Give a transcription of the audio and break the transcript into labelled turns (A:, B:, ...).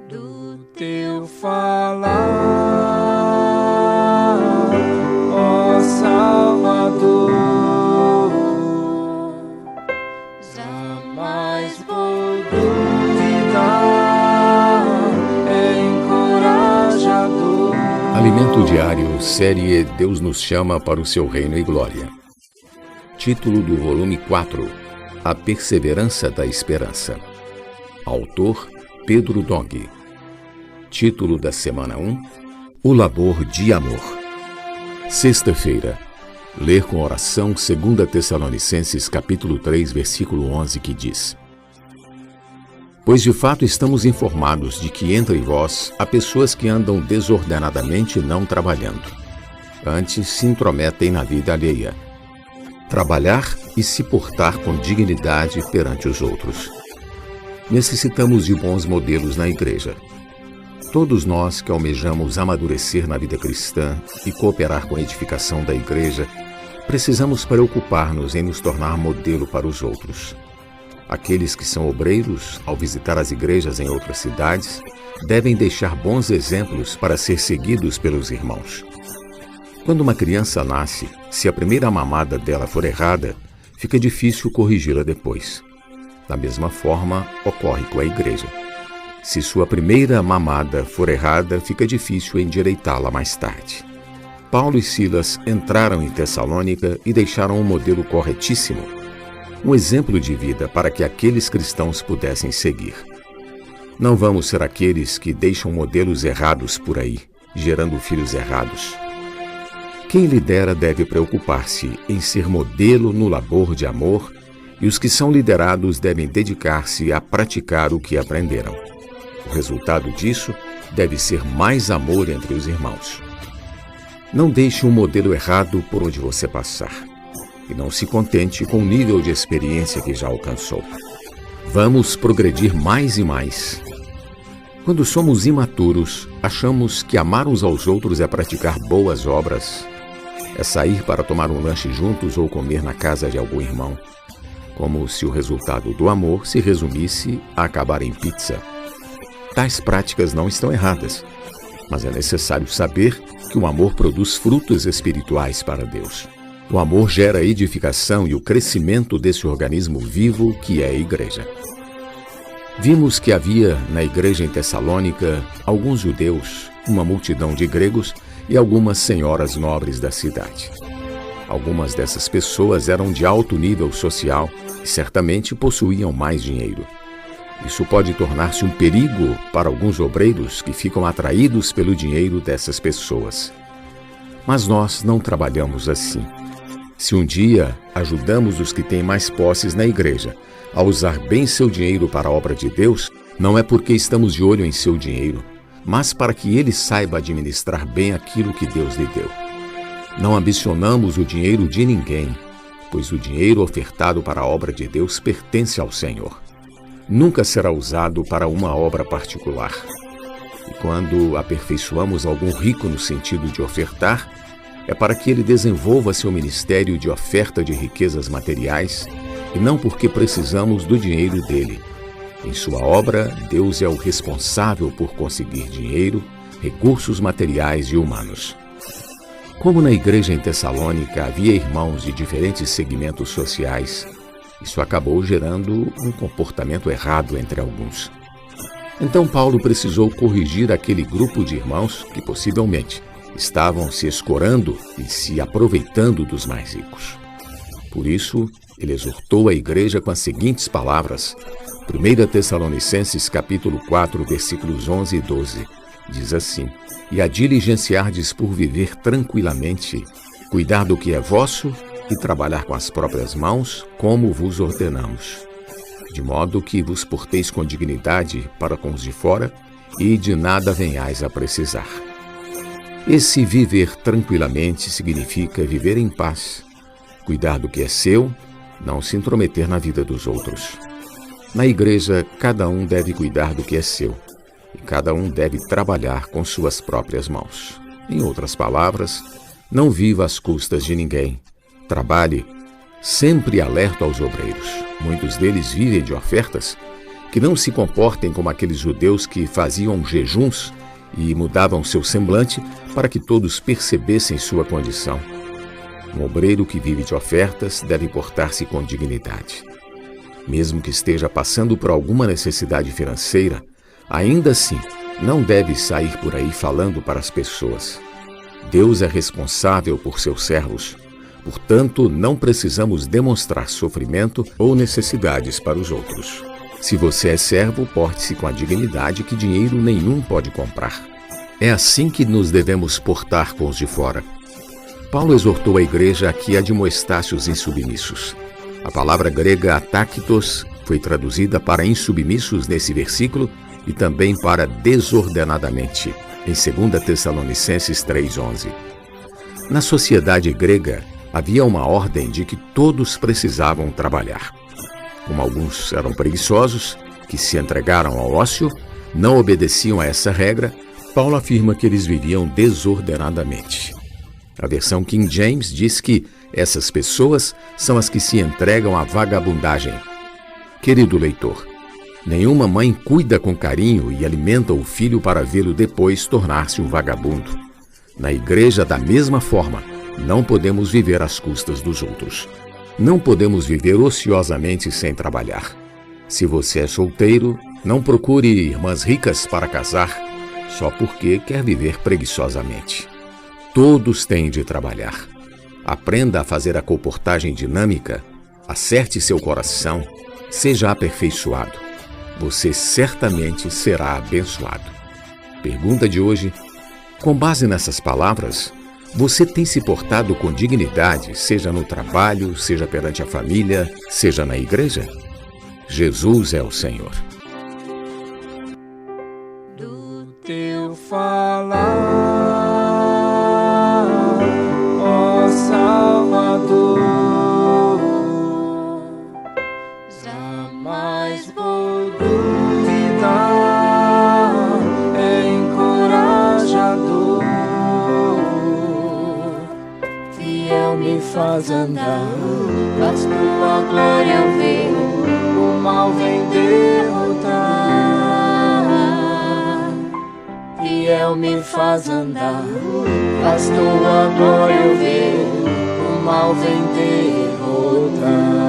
A: Do teu falar, ó Salvador, jamais vou duvidar, é encorajador.
B: Alimento Diário, série Deus nos chama para o seu reino e glória. Título do volume 4: A perseverança da esperança. Autor Pedro Dong. Título da semana 1: O labor de amor. Sexta-feira. Ler com oração 2 Tessalonicenses capítulo 3, versículo 11, que diz: Pois de fato estamos informados de que entre vós há pessoas que andam desordenadamente não trabalhando. Antes se intrometem na vida alheia. Trabalhar e se portar com dignidade perante os outros. Necessitamos de bons modelos na igreja. Todos nós que almejamos amadurecer na vida cristã e cooperar com a edificação da igreja, precisamos preocupar-nos em nos tornar modelo para os outros. Aqueles que são obreiros, ao visitar as igrejas em outras cidades, devem deixar bons exemplos para ser seguidos pelos irmãos. Quando uma criança nasce, se a primeira mamada dela for errada, fica difícil corrigi-la depois. Da mesma forma, ocorre com a igreja. Se sua primeira mamada for errada, fica difícil endireitá-la mais tarde. Paulo e Silas entraram em Tessalônica e deixaram um modelo corretíssimo, um exemplo de vida para que aqueles cristãos pudessem seguir. Não vamos ser aqueles que deixam modelos errados por aí, gerando filhos errados. Quem lidera deve preocupar-se em ser modelo no labor de amor, e os que são liderados devem dedicar-se a praticar o que aprenderam. O resultado disso deve ser mais amor entre os irmãos. Não deixe um modelo errado por onde você passar, e não se contente com o nível de experiência que já alcançou. Vamos progredir mais e mais. Quando somos imaturos, achamos que amar uns aos outros é praticar boas obras, é sair para tomar um lanche juntos ou comer na casa de algum irmão, como se o resultado do amor se resumisse a acabar em pizza. Tais práticas não estão erradas, mas é necessário saber que o amor produz frutos espirituais para Deus. O amor gera a edificação e o crescimento desse organismo vivo que é a igreja. Vimos que havia na igreja em Tessalônica alguns judeus, uma multidão de gregos e algumas senhoras nobres da cidade. Algumas dessas pessoas eram de alto nível social e certamente possuíam mais dinheiro. Isso pode tornar-se um perigo para alguns obreiros que ficam atraídos pelo dinheiro dessas pessoas. Mas nós não trabalhamos assim. Se um dia ajudamos os que têm mais posses na igreja a usar bem seu dinheiro para a obra de Deus, não é porque estamos de olho em seu dinheiro, mas para que ele saiba administrar bem aquilo que Deus lhe deu. Não ambicionamos o dinheiro de ninguém, pois o dinheiro ofertado para a obra de Deus pertence ao Senhor. Nunca será usado para uma obra particular. E quando aperfeiçoamos algum rico no sentido de ofertar, é para que ele desenvolva seu ministério de oferta de riquezas materiais e não porque precisamos do dinheiro dele. Em sua obra, Deus é o responsável por conseguir dinheiro, recursos materiais e humanos. Como na igreja em Tessalônica havia irmãos de diferentes segmentos sociais, isso acabou gerando um comportamento errado entre alguns. Então Paulo precisou corrigir aquele grupo de irmãos que possivelmente estavam se escorando e se aproveitando dos mais ricos. Por isso, ele exortou a igreja com as seguintes palavras. 1 Tessalonicenses capítulo 4, versículos 11 e 12. Diz assim: E a diligenciardes por viver tranquilamente, cuidar do que é vosso e trabalhar com as próprias mãos, como vos ordenamos. De modo que vos porteis com dignidade para com os de fora e de nada venhais a precisar. Esse viver tranquilamente significa viver em paz, cuidar do que é seu, não se intrometer na vida dos outros. Na igreja, cada um deve cuidar do que é seu. e cada um deve trabalhar com suas próprias mãos. Em outras palavras, não viva às custas de ninguém. Trabalhe, sempre alerta aos obreiros. Muitos deles vivem de ofertas, que não se comportem como aqueles judeus que faziam jejuns e mudavam seu semblante para que todos percebessem sua condição. Um obreiro que vive de ofertas deve portar-se com dignidade. Mesmo que esteja passando por alguma necessidade financeira, ainda assim, não deve sair por aí falando para as pessoas. Deus é responsável por seus servos, portanto, não precisamos demonstrar sofrimento ou necessidades para os outros. Se você é servo, porte-se com a dignidade que dinheiro nenhum pode comprar. É assim que nos devemos portar com os de fora. Paulo exortou a igreja a que admoestasse os insubmissos. A palavra grega atáquitos foi traduzida para insubmissos nesse versículo e também para desordenadamente, em 2 Tessalonicenses 3:11. Na sociedade grega, havia uma ordem de que todos precisavam trabalhar. Como alguns eram preguiçosos, que se entregaram ao ócio, não obedeciam a essa regra, Paulo afirma que eles viviam desordenadamente. A versão King James diz que essas pessoas são as que se entregam à vagabundagem. Querido leitor, nenhuma mãe cuida com carinho e alimenta o filho para vê-lo depois tornar-se um vagabundo. Na igreja, da mesma forma, não podemos viver às custas dos outros. Não podemos viver ociosamente sem trabalhar. Se você é solteiro, não procure irmãs ricas para casar só porque quer viver preguiçosamente. Todos têm de trabalhar. Aprenda a fazer a comportagem dinâmica, acerte seu coração, seja aperfeiçoado. Você certamente será abençoado. Pergunta de hoje: com base nessas palavras, você tem se portado com dignidade, seja no trabalho, seja perante a família, seja na igreja? Jesus é o Senhor.
A: Do teu falar, ó Salvador, jamais vou duvidar, é encorajador, fiel me faz andar, faz tua glória ver, o mal vem derrotar. Fiel me faz andar, faz tua glória ver, o mal vem derrotar.